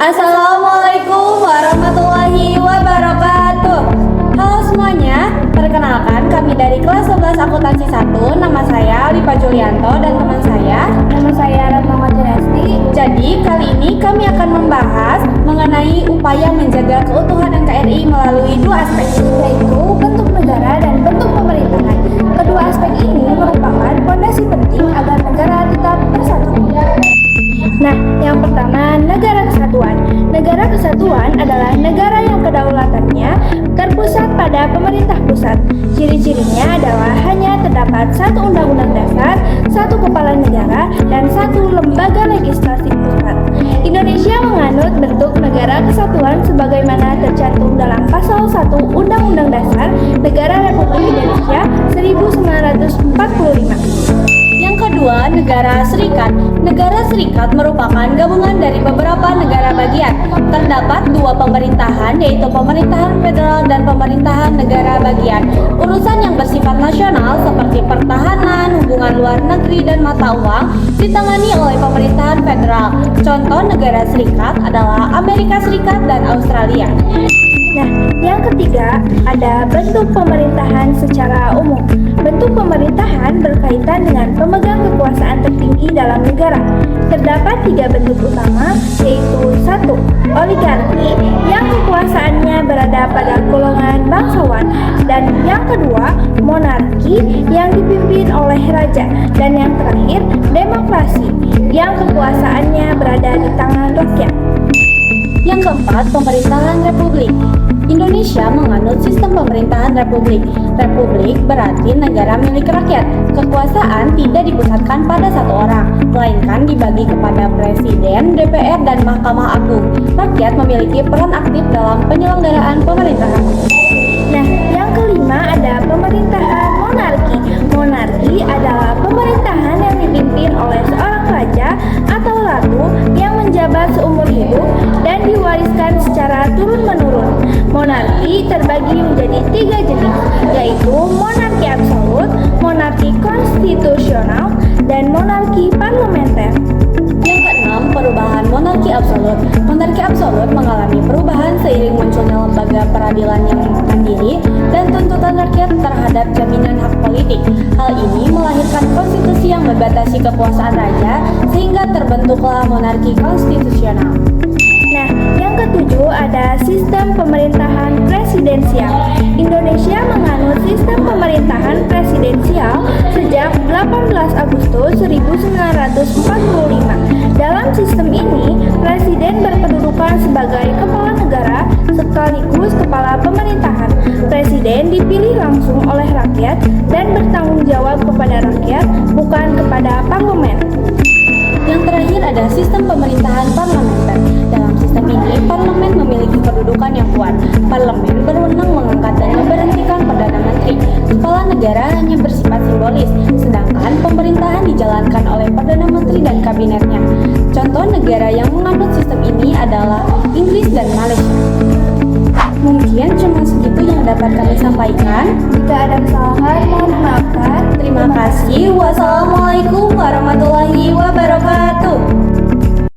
Assalamualaikum warahmatullahi wabarakatuh. Halo semuanya, perkenalkan kami dari kelas 11 akuntansi 1. Nama saya Lipa Julianto dan teman saya Ratnawati Resti. Jadi kali ini kami akan membahas mengenai upaya menjaga keutuhan NKRI melalui dua aspek, Yaitu bentuk negara dan bentuk pemerintahan. Kedua aspek ini merupakan fondasi penting agar negara tetap bersatu. Nah, yang pertama, negara kesatuan. Negara kesatuan adalah negara yang kedaulatannya terpusat pada pemerintah pusat. Ciri-cirinya adalah hanya terdapat satu undang-undang dasar, satu kepala negara, dan satu lembaga legislasi pusat. Indonesia menganut bentuk negara kesatuan sebagaimana tercantum dalam pasal 1 Undang-Undang Dasar Negara Republik Indonesia 1945. Yang kedua, negara serikat. Negara serikat merupakan gabungan dari beberapa negara bagian. Terdapat dua pemerintahan, yaitu pemerintahan federal dan pemerintahan negara bagian. Urusan yang bersifat nasional seperti pertahanan, hubungan luar negeri, dan mata uang ditangani oleh pemerintahan federal. Contoh negara serikat adalah Amerika Serikat dan Australia. Nah, yang ketiga ada bentuk pemerintahan secara umum. Bentuk pemerintahan berkaitan dengan pemegang kekuasaan tertinggi dalam negara. Terdapat tiga bentuk utama, yaitu satu, oligarki yang kekuasaannya berada pada golongan bangsawan, dan yang kedua, monarki yang dipimpin oleh raja, dan yang terakhir, demokrasi yang kekuasaannya berada di tangan rakyat. Yang keempat, pemerintahan republik. Indonesia menganut sistem pemerintahan republik. Republik berarti negara milik rakyat. Kekuasaan tidak dipusatkan pada satu orang, melainkan dibagi kepada presiden, DPR, dan Mahkamah Agung. Rakyat memiliki peran aktif dalam penyelenggaraan pemerintahan. Nah, yang kelima ada pemerintahan monarki. Monarki adalah pemerintahan yang dipimpin oleh seorang raja atau ratu yang menjabat seumur hidup dan diwariskan secara turun-menurun. Monarki terbagi menjadi tiga jenis, yaitu monarki absolut, monarki konstitusional, dan monarki parlementer. Yang keenam, perubahan monarki absolut. Monarki absolut mengalami perubahan seiring munculnya lembaga peradilan yang mandiri dan tuntutan rakyat terhadap jaminan hak politik. Hal ini melahirkan konstitusi yang membatasi kekuasaan raja sehingga terbentuklah monarki konstitusional. Nah, yang ketujuh ada sistem pemerintahan presidensial. Indonesia menganut sistem pemerintahan presidensial sejak 18 Agustus 1945. Dalam sistem ini, presiden berkedudukan sebagai kepala negara sekaligus kepala pemerintahan. Presiden dipilih langsung oleh rakyat dan bertanggung jawab kepada rakyat, bukan kepada parlemen. Yang terakhir ada sistem pemerintahan parlementer. Dalam sistem ini, parlemen memiliki kedudukan yang kuat. Parlemen berwenang mengangkat dan memberhentikan Perdana Menteri. Kepala negara hanya bersifat simbolis, sedangkan pemerintahan dijalankan oleh Perdana Menteri dan kabinetnya. Contoh negara yang menganut sistem ini adalah Inggris dan Malaysia. Mungkin cuma segitu yang dapat kami sampaikan. Jika ada kesalahan, mohon dimaafkan. Terima kasih. Wassalamualaikum warahmatullahi wabarakatuh.